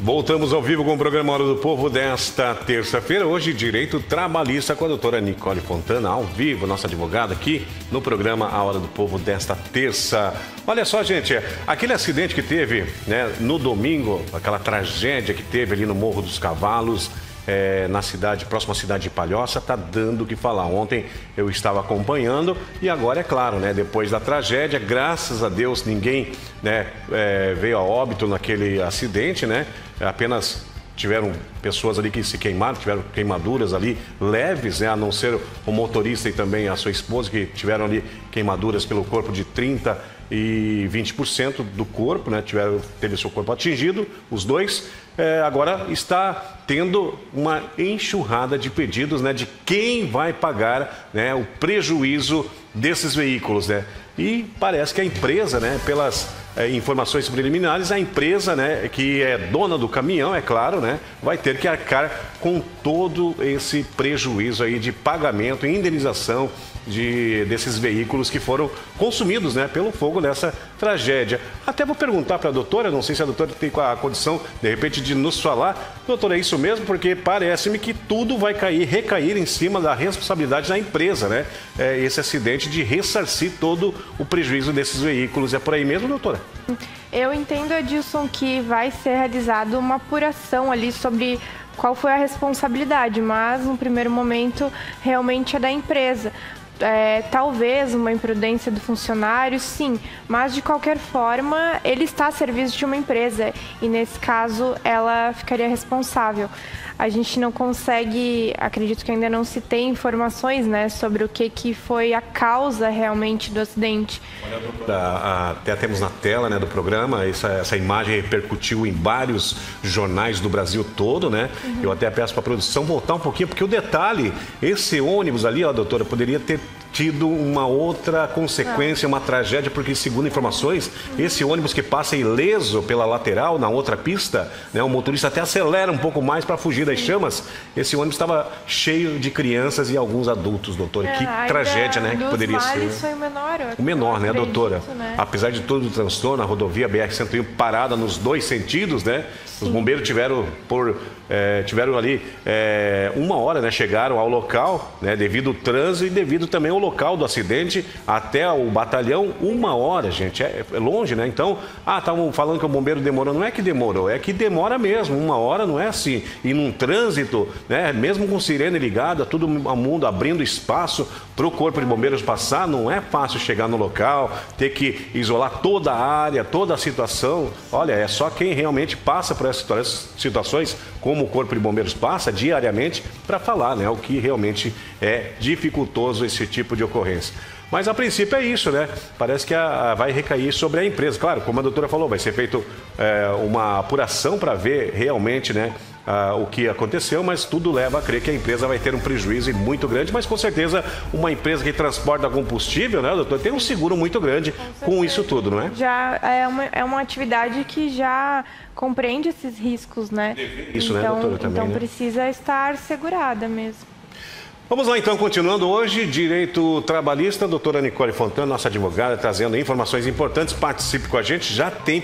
Voltamos ao vivo com o programa Hora do Povo desta terça-feira. Hoje, Direito Trabalhista com a doutora Nicole Fontana, ao vivo, nossa advogada aqui no programa A Hora do Povo desta terça. Olha só, gente, aquele acidente que teve, né, no domingo, aquela tragédia que teve ali no Morro dos Cavalos, na cidade, próxima cidade de Palhoça, está dando o que falar. Ontem eu estava acompanhando e agora, é claro, né, depois da tragédia, graças a Deus, ninguém, né, veio a óbito naquele acidente, né? Apenas tiveram pessoas ali que se queimaram, tiveram queimaduras ali leves, né, a não ser o motorista e também a sua esposa, que tiveram ali queimaduras pelo corpo de 30% e 20% do corpo, né, teve seu corpo atingido, os dois. Agora está tendo uma enxurrada de pedidos, né, de quem vai pagar, né, o prejuízo desses veículos, né? E parece que a empresa, né, pelas informações preliminares, a empresa, né, que é dona do caminhão, é claro, né, vai ter que arcar com todo esse prejuízo aí de pagamento e indenização desses veículos que foram consumidos, né, pelo fogo nessa tragédia. Até vou perguntar para a doutora, não sei se a doutora tem a condição, de repente, de nos falar. Doutora, é isso mesmo? Porque parece-me que tudo vai recair em cima da responsabilidade da empresa, né? Esse acidente de ressarcir todo o prejuízo desses veículos. É por aí mesmo, doutora? Eu entendo, Edilson, que vai ser realizada uma apuração ali sobre qual foi a responsabilidade, mas no primeiro momento realmente é da empresa. Talvez uma imprudência do funcionário, sim, mas de qualquer forma ele está a serviço de uma empresa e nesse caso ela ficaria responsável. A gente não consegue, acredito que ainda não se tem informações, né, sobre o que foi a causa realmente do acidente. Até temos na tela, né, do programa, essa imagem repercutiu em vários jornais do Brasil todo, né? Uhum. Eu até peço para a produção voltar um pouquinho, porque o detalhe, esse ônibus ali, ó, doutora, poderia ter tido uma outra consequência, uma tragédia, porque segundo informações, esse ônibus que passa ileso pela lateral, na outra pista, né, o motorista até acelera um pouco mais para fugir das chamas. Esse ônibus estava cheio de crianças e alguns adultos, doutora. Que tragédia, né, que poderia ser. Foi o menor, né, doutora? Né? Apesar de todo o transtorno, a rodovia BR-101 parada nos dois sentidos, né? Sim. Os bombeiros tiveram ali 1 hora, né? Chegaram ao local, né? Devido ao trânsito e devido também ao local do acidente até o batalhão, 1 hora, gente. É longe, né? Então, estavam falando que o bombeiro demorou. Não é que demorou, é que demora mesmo. 1 hora não é assim. E num trânsito, né? Mesmo com sirene ligada, todo mundo abrindo espaço para o corpo de bombeiros passar, não é fácil chegar no local, ter que isolar toda a área, toda a situação. Olha, é só quem realmente passa por essas situações, como o Corpo de Bombeiros passa diariamente, para falar, né, o que realmente é dificultoso esse tipo de ocorrência. Mas a princípio é isso, né? Parece que vai recair sobre a empresa. Claro, como a doutora falou, vai ser feito uma apuração para ver realmente, né, o que aconteceu, mas tudo leva a crer que a empresa vai ter um prejuízo muito grande, mas com certeza uma empresa que transporta combustível, né, doutor, tem um seguro muito grande com isso tudo, não é? Já é uma atividade que já compreende esses riscos, né? Isso, então, né, doutora, também, então né? precisa estar segurada mesmo. Vamos lá então, continuando hoje, Direito Trabalhista, doutora Nicole Fontana, nossa advogada, trazendo informações importantes. Participe com a gente, já tem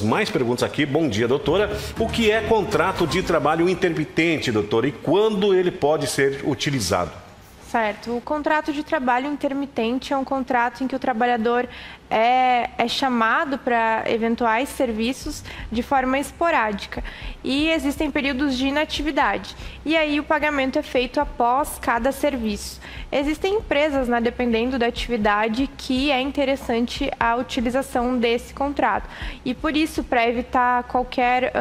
mais perguntas aqui. Bom dia, doutora. O que é contrato de trabalho intermitente, doutora, e quando ele pode ser utilizado? Certo. O contrato de trabalho intermitente é um contrato em que o trabalhador é chamado para eventuais serviços de forma esporádica e existem períodos de inatividade. E aí o pagamento é feito após cada serviço. Existem empresas, né, dependendo da atividade, que é interessante a utilização desse contrato. E por isso, para evitar qualquer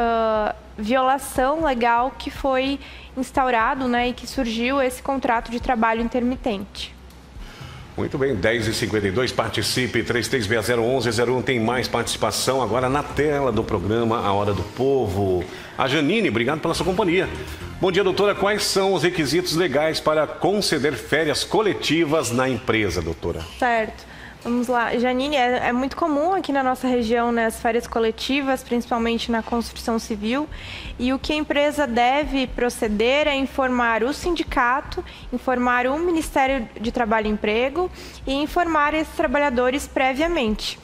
violação legal que foi instaurado, né, e que surgiu esse contrato de trabalho intermitente. Muito bem, 10h52, participe, 3360-1101, tem mais participação agora na tela do programa A Hora do Povo. A Janine, obrigado pela sua companhia. Bom dia, doutora, quais são os requisitos legais para conceder férias coletivas na empresa, doutora? Certo. Vamos lá, Janine, é muito comum aqui na nossa região, né, as férias coletivas, principalmente na construção civil, e o que a empresa deve proceder é informar o sindicato, informar o Ministério de Trabalho e Emprego e informar esses trabalhadores previamente.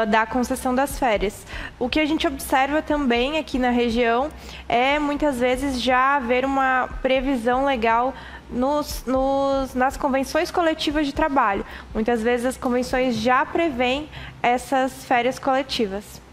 da concessão das férias. O que a gente observa também aqui na região é muitas vezes já haver uma previsão legal nas convenções coletivas de trabalho. Muitas vezes as convenções já prevêem essas férias coletivas.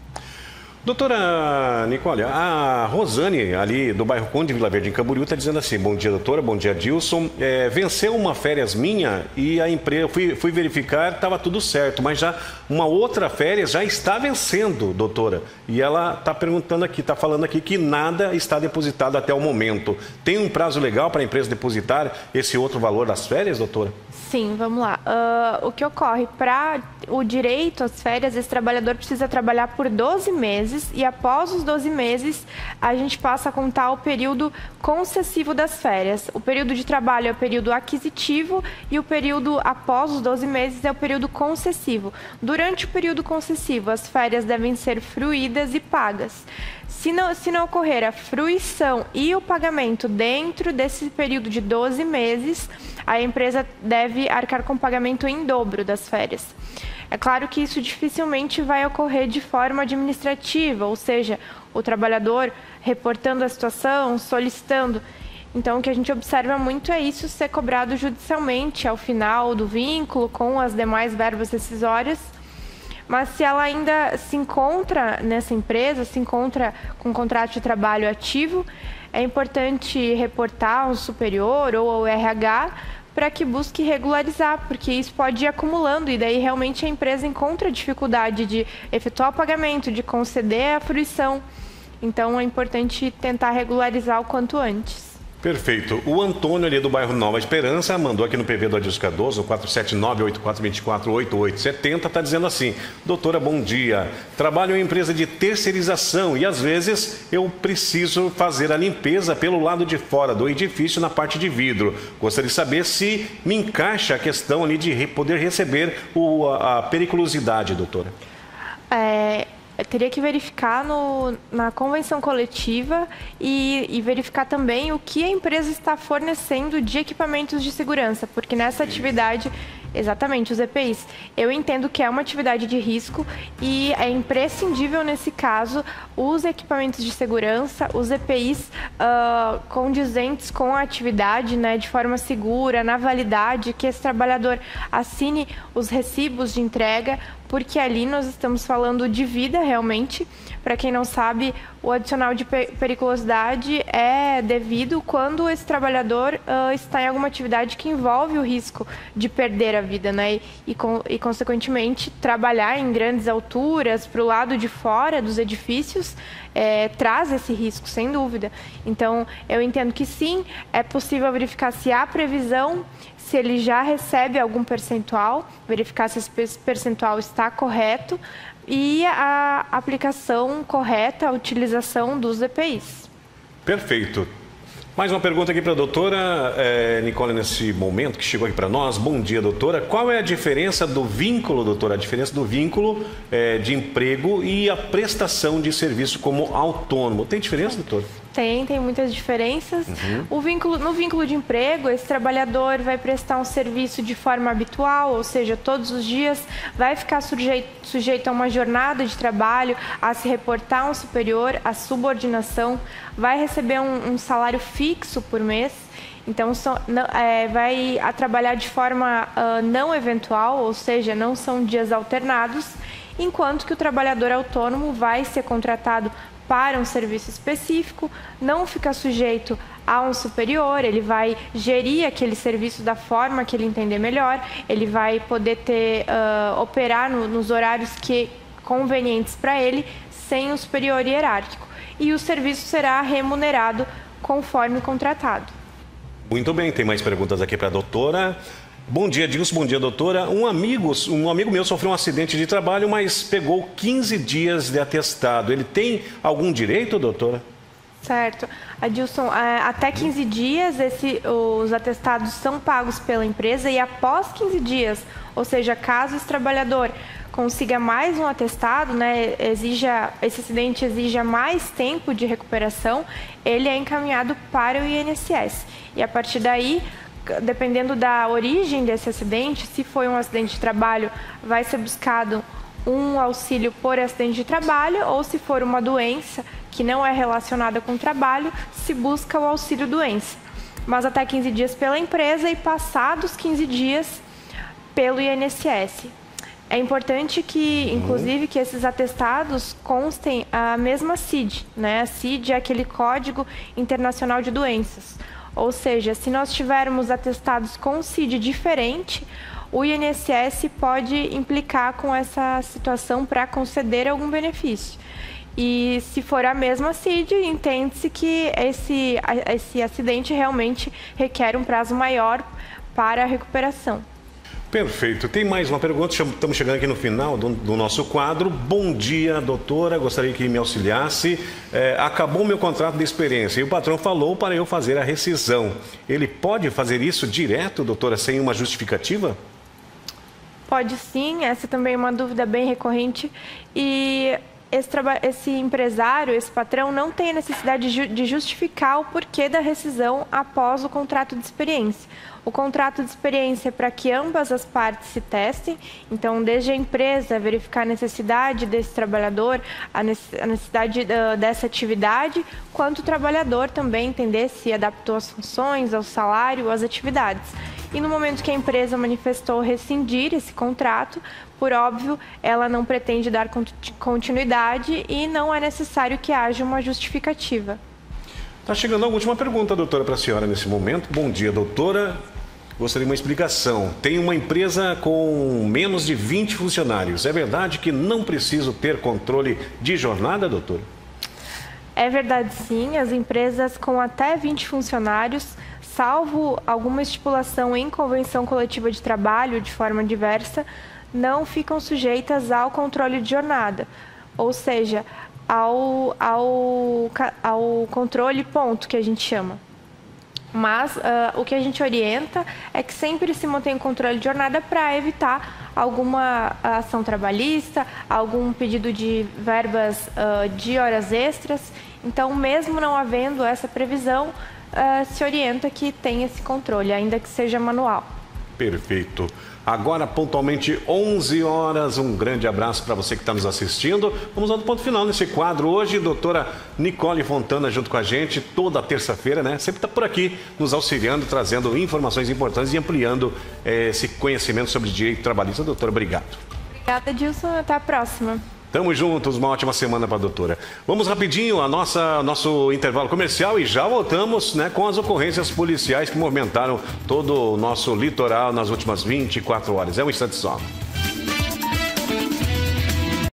Doutora Nicole, a Rosane, ali do bairro Conde Vila Verde, em Camboriú, está dizendo assim: bom dia, doutora, bom dia, Dilson. Venceu uma férias minha e a empresa, fui verificar, estava tudo certo, mas já uma outra férias já está vencendo, doutora. E ela está perguntando aqui, está falando aqui que nada está depositado até o momento. Tem um prazo legal para a empresa depositar esse outro valor das férias, doutora? Sim, vamos lá. O que ocorre? Para o direito às férias, esse trabalhador precisa trabalhar por 12 meses e após os 12 meses a gente passa a contar o período concessivo das férias. O período de trabalho é o período aquisitivo e o período após os 12 meses é o período concessivo. Durante o período concessivo, as férias devem ser fruídas e pagas. Se não ocorrer a fruição e o pagamento dentro desse período de 12 meses, a empresa deve arcar com o pagamento em dobro das férias. É claro que isso dificilmente vai ocorrer de forma administrativa, ou seja, o trabalhador reportando a situação, solicitando. Então, o que a gente observa muito é isso ser cobrado judicialmente ao final do vínculo, com as demais verbas rescisórias. Mas se ela ainda se encontra nessa empresa, se encontra com um contrato de trabalho ativo, é importante reportar ao superior ou ao RH para que busque regularizar, porque isso pode ir acumulando e daí realmente a empresa encontra dificuldade de efetuar o pagamento, de conceder a fruição. Então é importante tentar regularizar o quanto antes. Perfeito. O Antônio ali do bairro Nova Esperança mandou aqui no PV do Adilson Cardoso, 479-8424-8870, está dizendo assim: doutora, bom dia. Trabalho em empresa de terceirização e às vezes eu preciso fazer a limpeza pelo lado de fora do edifício na parte de vidro. Gostaria de saber se me encaixa a questão ali de poder receber a periculosidade, doutora. Eu teria que verificar na convenção coletiva e verificar também o que a empresa está fornecendo de equipamentos de segurança, porque nessa atividade, exatamente, os EPIs, eu entendo que é uma atividade de risco e é imprescindível nesse caso os equipamentos de segurança, os EPIs condizentes com a atividade, né, de forma segura, na validade, que esse trabalhador assine os recibos de entrega, porque ali nós estamos falando de vida realmente. Para quem não sabe, o adicional de periculosidade é devido quando esse trabalhador está em alguma atividade que envolve o risco de perder a vida, né? E consequentemente, trabalhar em grandes alturas, para o lado de fora dos edifícios, traz esse risco, sem dúvida. Então, eu entendo que sim, é possível verificar se há previsão, se ele já recebe algum percentual, verificar se esse percentual está correto e a aplicação correta, a utilização dos EPIs. Perfeito. Mais uma pergunta aqui para a doutora Nicole, nesse momento que chegou aqui para nós. Bom dia, doutora. Qual é a diferença do vínculo, doutora? A diferença do vínculo de emprego e a prestação de serviço como autônomo. Tem diferença, doutora? Tem muitas diferenças. No vínculo de emprego, esse trabalhador vai prestar um serviço de forma habitual, ou seja, todos os dias, vai ficar sujeito a uma jornada de trabalho, a se reportar a um superior, a subordinação, vai receber um salário fixo por mês. Então, vai trabalhar de forma não eventual, ou seja, não são dias alternados, enquanto que o trabalhador autônomo vai ser contratado para um serviço específico, não fica sujeito a um superior, ele vai gerir aquele serviço da forma que ele entender melhor, ele vai poder operar nos horários convenientes para ele, sem um superior hierárquico. E o serviço será remunerado conforme contratado. Muito bem, tem mais perguntas aqui para a doutora. Bom dia, Dilson. Bom dia, doutora. Um amigo meu sofreu um acidente de trabalho, mas pegou 15 dias de atestado. Ele tem algum direito, doutora? Certo. Adilson, até 15 dias os atestados são pagos pela empresa e após 15 dias, ou seja, caso esse trabalhador consiga mais um atestado, né, esse acidente exija mais tempo de recuperação, ele é encaminhado para o INSS. E a partir daí, dependendo da origem desse acidente, se foi um acidente de trabalho, vai ser buscado um auxílio por acidente de trabalho, ou se for uma doença que não é relacionada com o trabalho, se busca o auxílio doença. Mas até 15 dias pela empresa e passados 15 dias pelo INSS. É importante que, inclusive, que esses atestados constem a mesma CID, né? A CID é aquele Código Internacional de Doenças. Ou seja, se nós tivermos atestados com CID diferente, o INSS pode implicar com essa situação para conceder algum benefício. E se for a mesma CID, entende-se que esse acidente realmente requer um prazo maior para a recuperação. Perfeito. Tem mais uma pergunta, estamos chegando aqui no final do nosso quadro. Bom dia, doutora, gostaria que me auxiliasse. Acabou meu contrato de experiência e o patrão falou para eu fazer a rescisão. Ele pode fazer isso direto, doutora, sem uma justificativa? Pode sim, essa também é uma dúvida bem recorrente. E esse empresário, esse patrão, não tem a necessidade de justificar o porquê da rescisão após o contrato de experiência. O contrato de experiência é para que ambas as partes se testem, então desde a empresa verificar a necessidade desse trabalhador, a necessidade dessa atividade, quanto o trabalhador também entender se adaptou às funções, ao salário, às atividades. E no momento que a empresa manifestou rescindir esse contrato, por óbvio, ela não pretende dar continuidade e não é necessário que haja uma justificativa. Está chegando a última pergunta, doutora, para a senhora nesse momento. Bom dia, doutora. Gostaria de uma explicação. Tem uma empresa com menos de 20 funcionários. É verdade que não preciso ter controle de jornada, doutora? É verdade, sim. As empresas com até 20 funcionários, salvo alguma estipulação em convenção coletiva de trabalho de forma diversa, não ficam sujeitas ao controle de jornada, ou seja, ao controle ponto, que a gente chama. Mas o que a gente orienta é que sempre se mantenha o controle de jornada para evitar alguma ação trabalhista, algum pedido de verbas de horas extras. Então, mesmo não havendo essa previsão, se orienta que tenha esse controle, ainda que seja manual. Perfeito. Agora, pontualmente 11 horas, um grande abraço para você que está nos assistindo. Vamos ao ponto final nesse quadro hoje. Doutora Nicole Fontana junto com a gente, toda terça-feira, né? Sempre está por aqui nos auxiliando, trazendo informações importantes e ampliando esse conhecimento sobre direito trabalhista. Doutora, obrigado. Obrigada, Dilson. Até a próxima. Tamo juntos, uma ótima semana para a doutora. Vamos rapidinho a nosso intervalo comercial e já voltamos, né, com as ocorrências policiais que movimentaram todo o nosso litoral nas últimas 24 horas. É um instante só.